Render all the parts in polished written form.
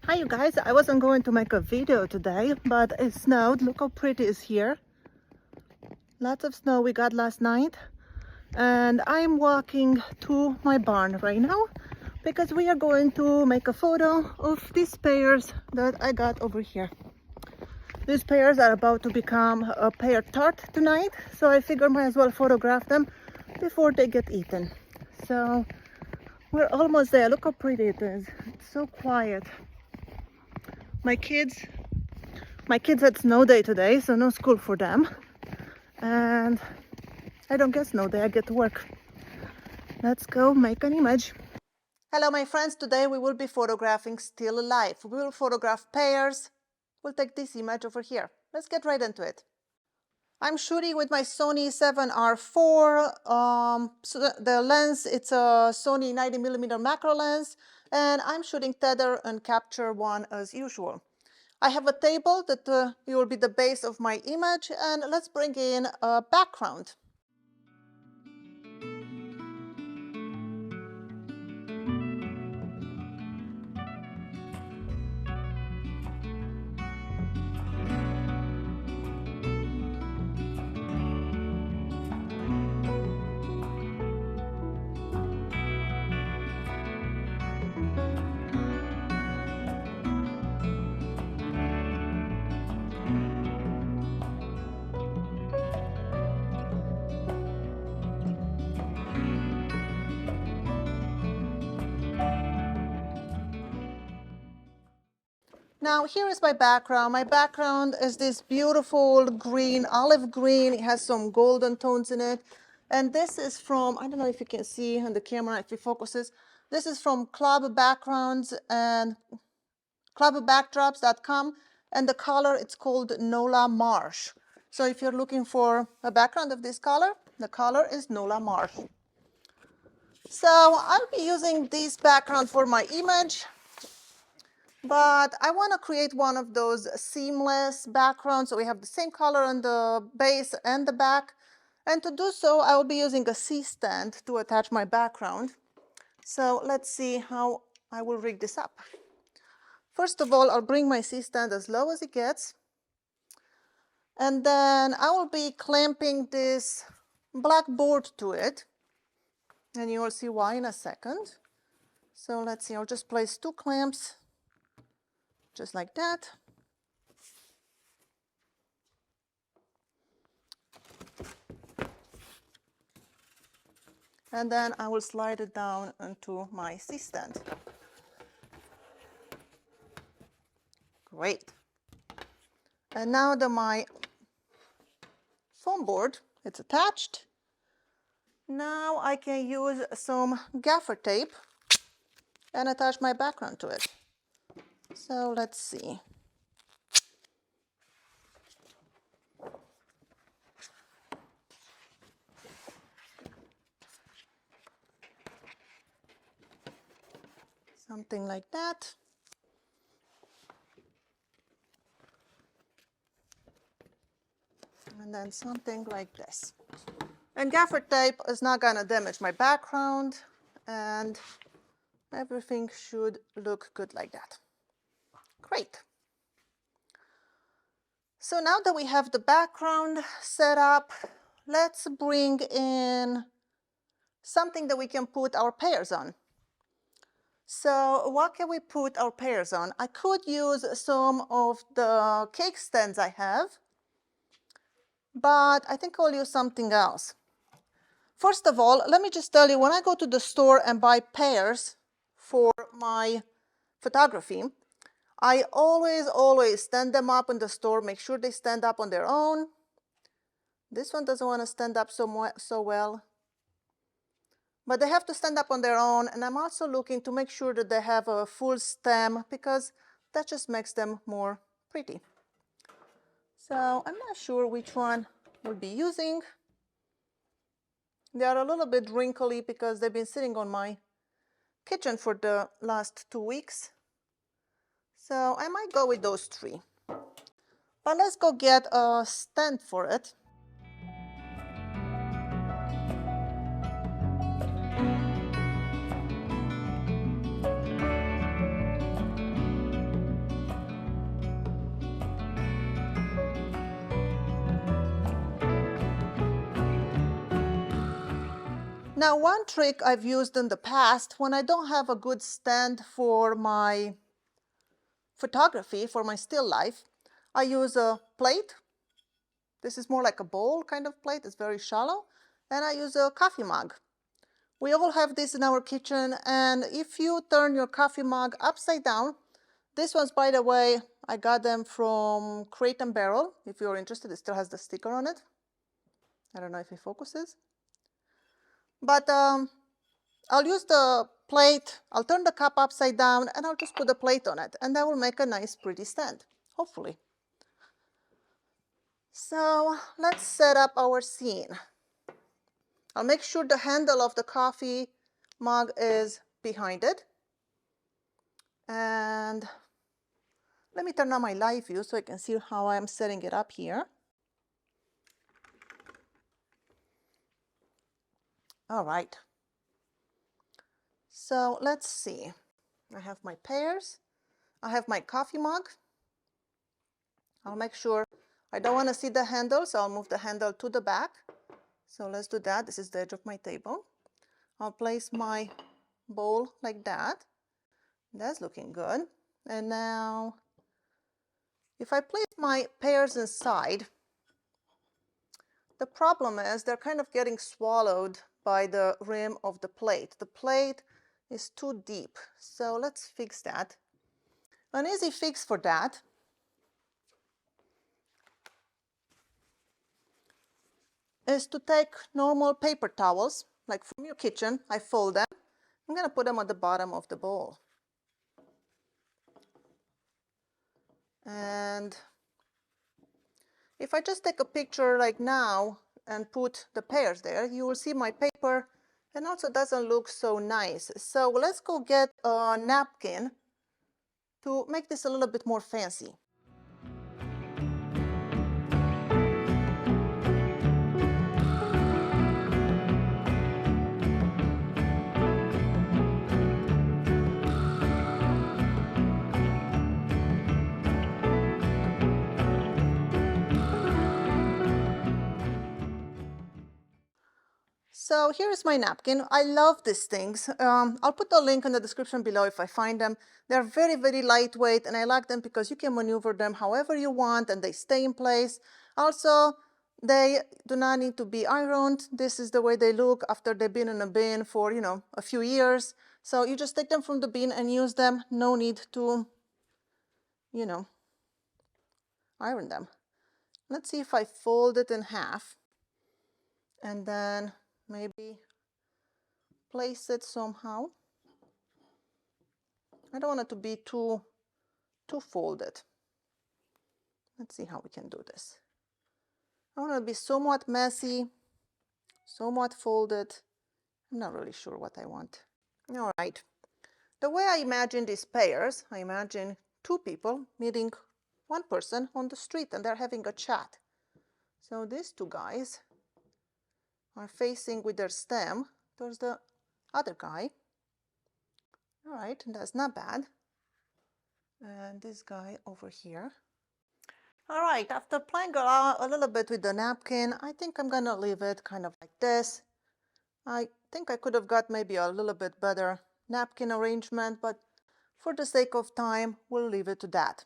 Hi you guys, I wasn't going to make a video today, but it snowed. Look how pretty it is here. Lots of snow we got last night. And I'm walking to my barn right now because we are going to make a photo of these pears that I got over here. These pears are about to become a pear tart tonight, so I figured might as well photograph them before they get eaten. So we're almost there. Look how pretty it is. It's so quiet. My kids had snow day today, so no school for them. And I don't get snow day, I get to work. Let's go make an image. Hello my friends, today we will be photographing still life. We will photograph pears. We'll take this image over here. Let's get right into it. I'm shooting with my Sony 7R4. So the lens, it's a Sony 90mm macro lens, and I'm shooting tether and capture one as usual. I have a table that will be the base of my image, and let's bring in a background. Now here is my background. My background is this beautiful green, olive green. It has some golden tones in it. And this is from, I don't know if you can see on the camera if it focuses. This is from Club Backgrounds and clubbackdrops.com. And the color, it's called Nola Marsh. So if you're looking for a background of this color, the color is Nola Marsh. So I'll be using this background for my image. But I want to create one of those seamless backgrounds so we have the same color on the base and the back. And to do so, I will be using a C-stand to attach my background. So let's see how I will rig this up. First of all, I'll bring my C-stand as low as it gets. And then I will be clamping this black board to it. And you will see why in a second. So let's see, I'll just place 2 clamps. Just like that. And then I will slide it down into my C-stand. Great. And now that my foam board it's attached, now I can use some gaffer tape and attach my background to it. So let's see. Something like that. And then something like this. And gaffer tape is not going to damage my background, and everything should look good like that. Great. So now that we have the background set up, let's bring in something that we can put our pears on. So what can we put our pears on? I could use some of the cake stands I have, but I think I'll use something else. First of all, let me just tell you, when I go to the store and buy pears for my photography, I always stand them up in the store, make sure they stand up on their own. This one doesn't want to stand up so well. But they have to stand up on their own, and I'm also looking to make sure that they have a full stem because that just makes them more pretty. So I'm not sure which one we'll be using. They are a little bit wrinkly because they've been sitting on my kitchen for the last 2 weeks. So I might go with those 3. But let's go get a stand for it. Now, one trick I've used in the past when I don't have a good stand for my photography, for my still life, I use a plate. This is more like a bowl kind of plate. It's very shallow. And I use a coffee mug. We all have this in our kitchen, and if you turn your coffee mug upside down, this one's, by the way, I got them from Crate and Barrel. If you're interested, it still has the sticker on it. I don't know if it focuses. But I'll use the plate, I'll turn the cup upside down, and I'll just put the plate on it, and that will make a nice, pretty stand, hopefully. So let's set up our scene. I'll make sure the handle of the coffee mug is behind it. And let me turn on my live view so you can see how I'm setting it up here. All right. So let's see. I have my pears. I have my coffee mug. I'll make sure I don't want to see the handle, so I'll move the handle to the back. So let's do that. This is the edge of my table. I'll place my bowl like that. That's looking good. And now, if I place my pears inside, the problem is they're kind of getting swallowed by the rim of the plate. The plate is too deep, so let's fix that. An easy fix for that is to take normal paper towels, like from your kitchen. I fold them. I'm going to put them at the bottom of the bowl. And if I just take a picture like now and put the pears there, you will see my paper and also doesn't look so nice. So let's go get a napkin to make this a little bit more fancy. So here's my napkin. I love these things. I'll put a link in the description below if I find them. They're very, very lightweight, and I like them because you can maneuver them however you want and they stay in place. Also, they do not need to be ironed. This is the way they look after they've been in a bin for, a few years. So you just take them from the bin and use them. No need to, iron them. Let's see if I fold it in half and then maybe place it somehow. I don't want it to be too folded. Let's see how we can do this. I want it to be somewhat messy, somewhat folded. I'm not really sure what I want. All right. The way I imagine these pears, I imagine two people meeting one person on the street and they're having a chat. So these two guys are facing with their stem towards the other guy. All right, that's not bad. And this guy over here. All right, after playing around a little bit with the napkin, I think I'm gonna leave it kind of like this. I think I could have got maybe a little bit better napkin arrangement, but for the sake of time, we'll leave it to that.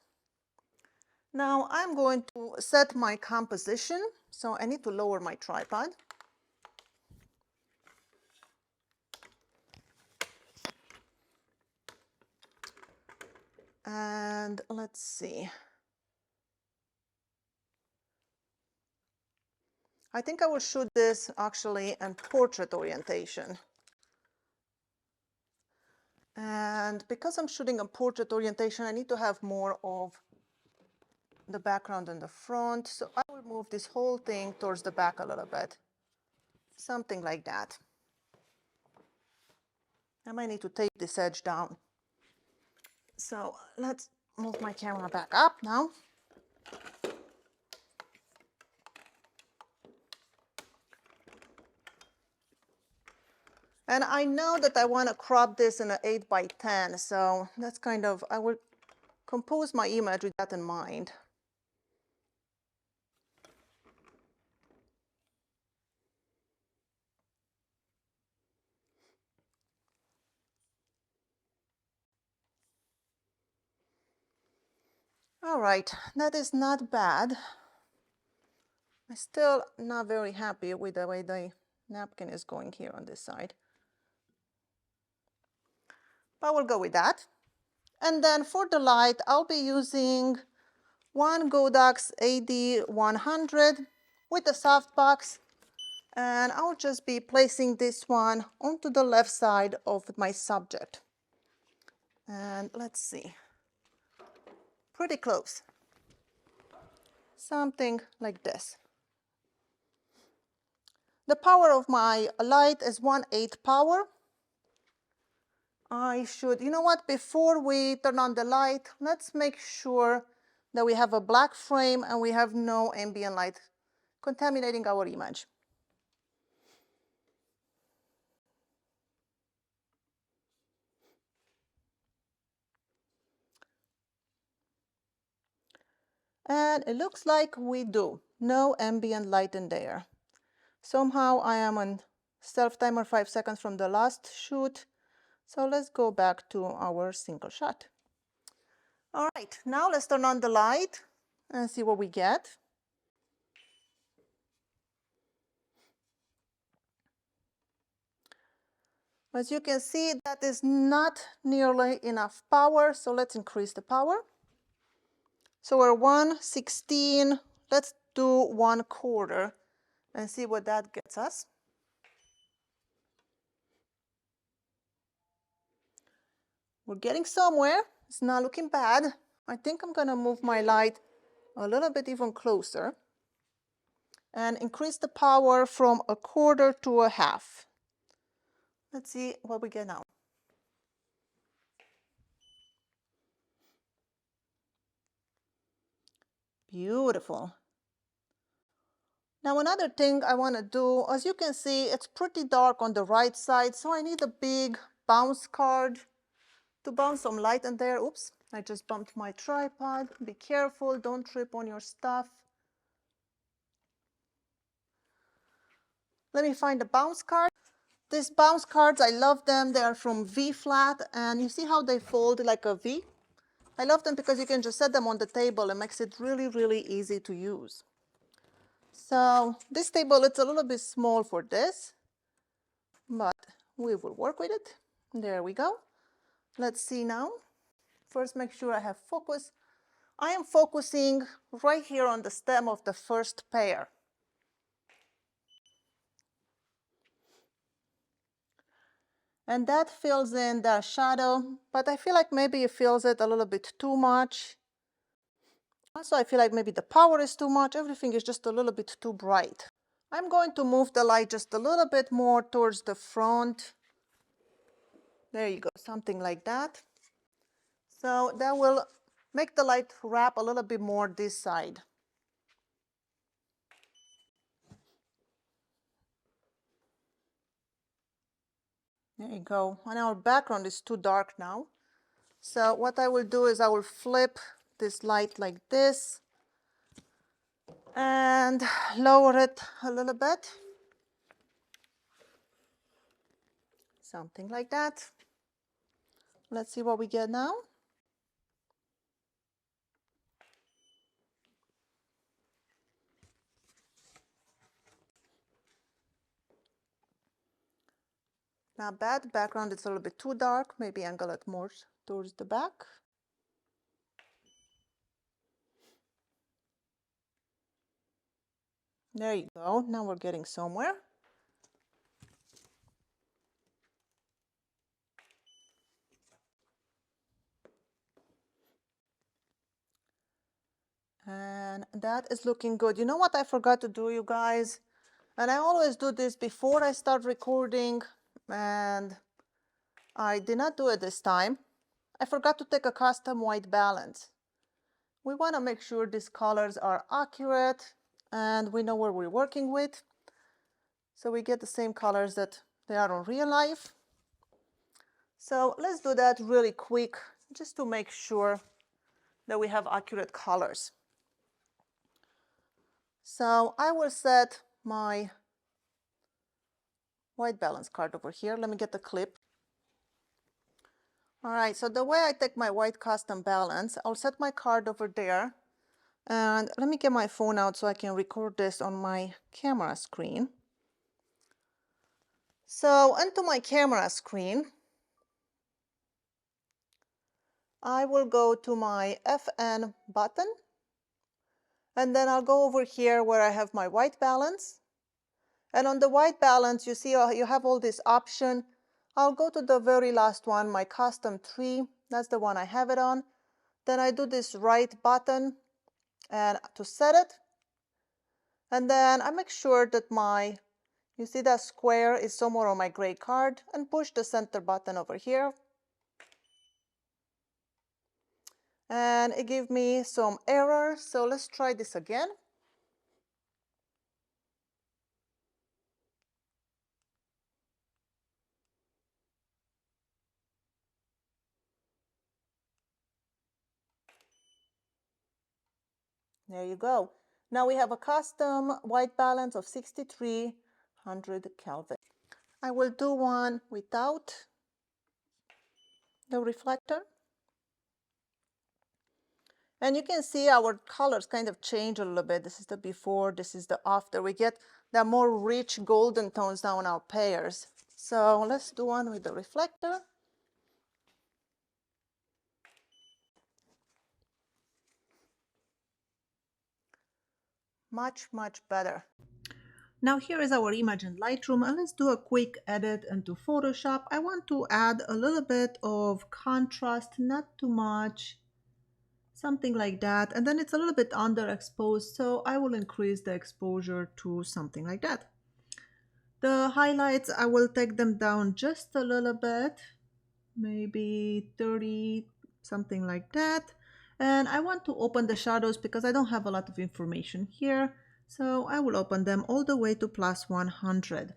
Now I'm going to set my composition, so I need to lower my tripod. And let's see. I think I will shoot this actually in portrait orientation. And because I'm shooting a portrait orientation, I need to have more of the background in the front. So I will move this whole thing towards the back a little bit. Something like that. I might need to tape this edge down. So let's move my camera back up now. And I know that I want to crop this in an 8x10, so that's kind of, I will compose my image with that in mind. All right, that is not bad. I'm still not very happy with the way the napkin is going here on this side. But we'll go with that. And then for the light, I'll be using one Godox AD100 with the softbox. And I'll just be placing this one onto the left side of my subject. And let's see, pretty close. Something like this. The power of my light is 1/8 power. I should, you know what, before we turn on the light, let's make sure that we have a black frame and we have no ambient light contaminating our image. And it looks like we do. No ambient light in there. Somehow I am on self-timer 5 seconds from the last shoot. So let's go back to our single shot. All right, now let's turn on the light and see what we get. As you can see, that is not nearly enough power, so let's increase the power. So we're 1/16, let's do 1/4 and see what that gets us. We're getting somewhere, it's not looking bad. I think I'm gonna move my light a little bit even closer and increase the power from 1/4 to 1/2. Let's see what we get now. Beautiful. Now another thing I want to do, as you can see, it's pretty dark on the right side, so I need a big bounce card to bounce some light in there. Oops, I just bumped my tripod. Be careful, don't trip on your stuff. Let me find the bounce card. These bounce cards, I love them. They are from V Flat, and you see how they fold like a V? I love them because you can just set them on the table. It makes it really, really easy to use. So this table, it's a little bit small for this, but we will work with it. There we go. Let's see now. First, make sure I have focus. I am focusing right here on the stem of the first pear. And that fills in the shadow, but I feel like maybe it fills it a little bit too much. Also, I feel like maybe the power is too much. Everything is just a little bit too bright. I'm going to move the light just a little bit more towards the front. There you go, something like that. So that will make the light wrap a little bit more this side. There you go. And our background is too dark now. So what I will do is I will flip this light like this and lower it a little bit. Something like that. Let's see what we get now. Not bad. Background is a little bit too dark. Maybe angle it more towards the back. There you go. Now we're getting somewhere. And that is looking good. You know what I forgot to do, you guys? And I always do this before I start recording, and I did not do it this time. I forgot to take a custom white balance. We want to make sure these colors are accurate and we know what we're working with, so we get the same colors that they are in real life. So let's do that really quick just to make sure that we have accurate colors. So I will set my white balance card over here. Let me get the clip. All right, so the way I take my white custom balance, I'll set my card over there. And let me get my phone out so I can record this on my camera screen. So onto my camera screen, I will go to my FN button. And then I'll go over here where I have my white balance. And on the white balance, you see you have all this option. I'll go to the very last one, my custom tree. That's the one I have it on. Then I do this right button and to set it. And then I make sure that you see that square is somewhere on my gray card, and push the center button over here. And it gave me some error. So let's try this again. There you go. Now we have a custom white balance of 6300 Kelvin. I will do one without the reflector. And you can see our colors kind of change a little bit. This is the before, this is the after. We get the more rich golden tones now in our pears. So let's do one with the reflector. Much, much better. Now here is our image in Lightroom, and let's do a quick edit into Photoshop. I want to add a little bit of contrast, not too much, something like that. And then it's a little bit underexposed, so I will increase the exposure to something like that. The highlights, I will take them down just a little bit, maybe 30, something like that. And I want to open the shadows because I don't have a lot of information here. So I will open them all the way to +100.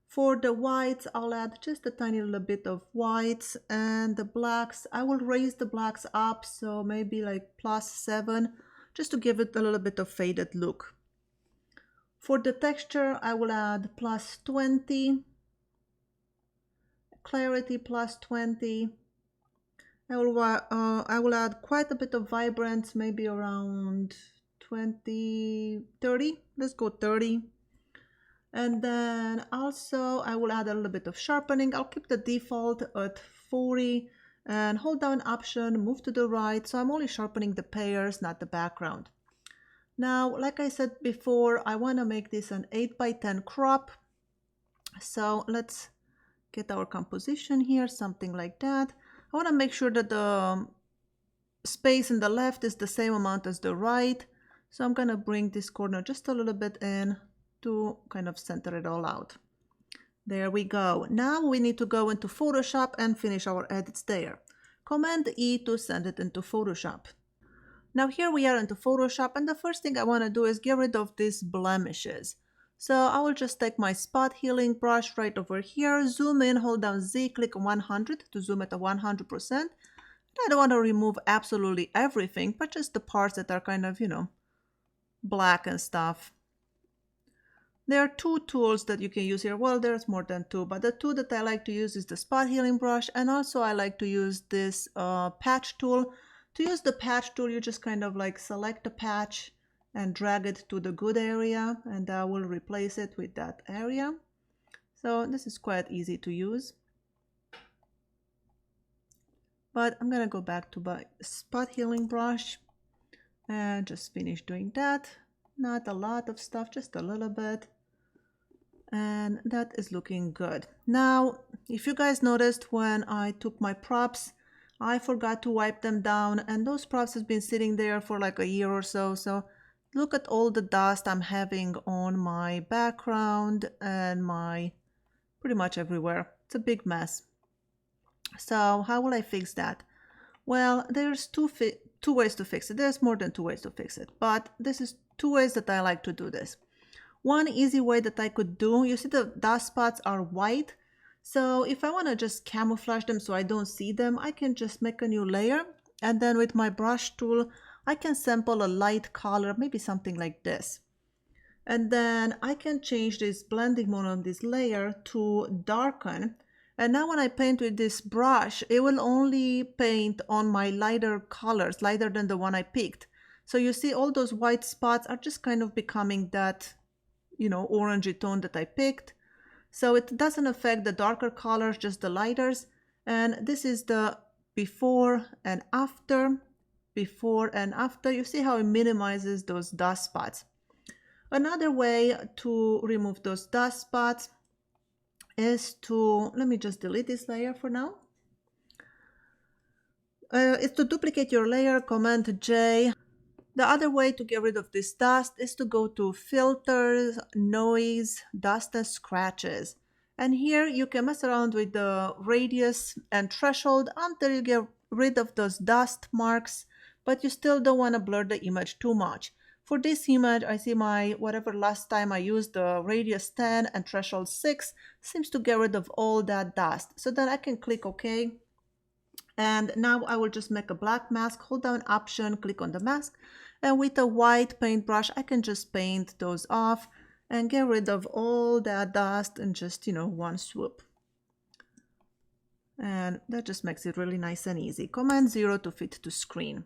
For the whites, I'll add just a tiny little bit of whites, and the blacks, I will raise the blacks up, so maybe like +7, just to give it a little bit of faded look. For the texture, I will add +20, clarity +20. I will add quite a bit of vibrance, maybe around 20, 30. Let's go 30. And then also I will add a little bit of sharpening. I'll keep the default at 40 and hold down Option, move to the right. So I'm only sharpening the pears, not the background. Now, like I said before, I want to make this an 8x10 crop. So let's get our composition here, something like that. I want to make sure that the space in the left is the same amount as the right. So I'm going to bring this corner just a little bit in to kind of center it all out. There we go. Now we need to go into Photoshop and finish our edits there. Command E to send it into Photoshop. Now here we are into Photoshop, and the first thing I want to do is get rid of these blemishes. So I will just take my spot healing brush right over here, zoom in, hold down Z, click 100 to zoom at 100%. I don't want to remove absolutely everything, but just the parts that are kind of, black and stuff. There are two tools that you can use here. Well, there's more than two, but the two that I like to use is the spot healing brush, and also I like to use this patch tool. To use the patch tool, you just kind of like select a patch and drag it to the good area, and I will replace it with that area. So this is quite easy to use. But I'm gonna go back to my spot healing brush and just finish doing that. Not a lot of stuff, just a little bit. And that is looking good. Now, if you guys noticed when I took my props, I forgot to wipe them down, and those props have been sitting there for like a year or so. So look at all the dust I'm having on my background and pretty much everywhere. It's a big mess. So how will I fix that? Well, there's two ways to fix it. There's more than two ways to fix it, but this is two ways that I like to do this. One easy way that I could do, you see the dust spots are white. So if I want to just camouflage them so I don't see them, I can just make a new layer. And then with my brush tool, I can sample a light color, maybe something like this. And then I can change this blending mode on this layer to darken. And now when I paint with this brush, it will only paint on my lighter colors, lighter than the one I picked. So you see all those white spots are just kind of becoming that, you know, orangey tone that I picked. So it doesn't affect the darker colors, just the lighters. And this is the before and after, before and after. You see how it minimizes those dust spots. Another way to remove those dust spots is to, let me just delete this layer for now. Is to duplicate your layer, Command J. The other way to get rid of this dust is to go to Filters, Noise, Dust and Scratches. And here you can mess around with the radius and threshold until you get rid of those dust marks, but you still don't want to blur the image too much. For this image, I see my, whatever last time I used, the radius 10 and threshold 6 seems to get rid of all that dust. So then I can click OK. And now I will just make a black mask, hold down Option, click on the mask, and with a white paintbrush I can just paint those off and get rid of all that dust in just, you know, one swoop. And that just makes it really nice and easy. Command 0 to fit to screen.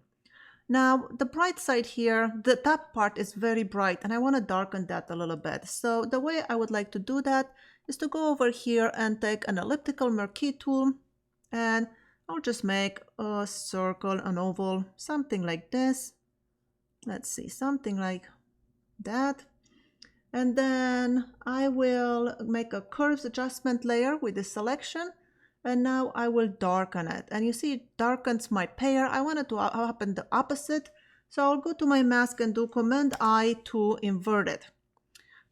Now the bright side here, the top part is very bright and I want to darken that a little bit. So the way I would like to do that is to go over here and take an elliptical marquee tool, and I'll just make a circle, an oval, something like this. Let's see, something like that. And then I will make a curves adjustment layer with the selection. And now I will darken it. And you see it darkens my pear. I want it to happen the opposite. So I'll go to my mask and do Command I to invert it.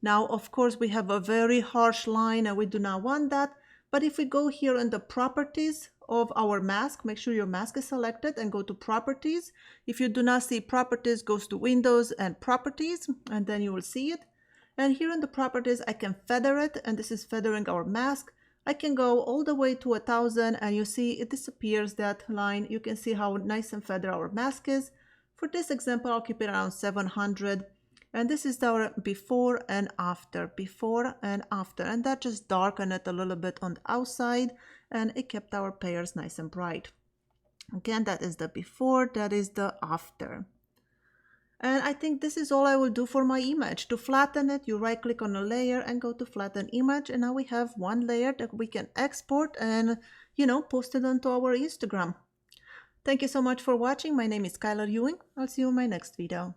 Now, of course, we have a very harsh line and we do not want that. But if we go here in the properties of our mask, make sure your mask is selected and go to properties. If you do not see properties, goes to Windows and properties, and then you will see it. And here in the properties, I can feather it, and this is feathering our mask. I can go all the way to 1000 and you see it disappears, that line. You can see how nice and feathered our mask is. For this example, I'll keep it around 700. And this is our before and after, before and after. And that just darkened it a little bit on the outside and it kept our pears nice and bright. Again, that is the before, that is the after. And I think this is all I will do for my image. To flatten it, you right click on a layer and go to flatten image. And now we have one layer that we can export and, you know, post it onto our Instagram. Thank you so much for watching. My name is Skylar Ewing. I'll see you in my next video.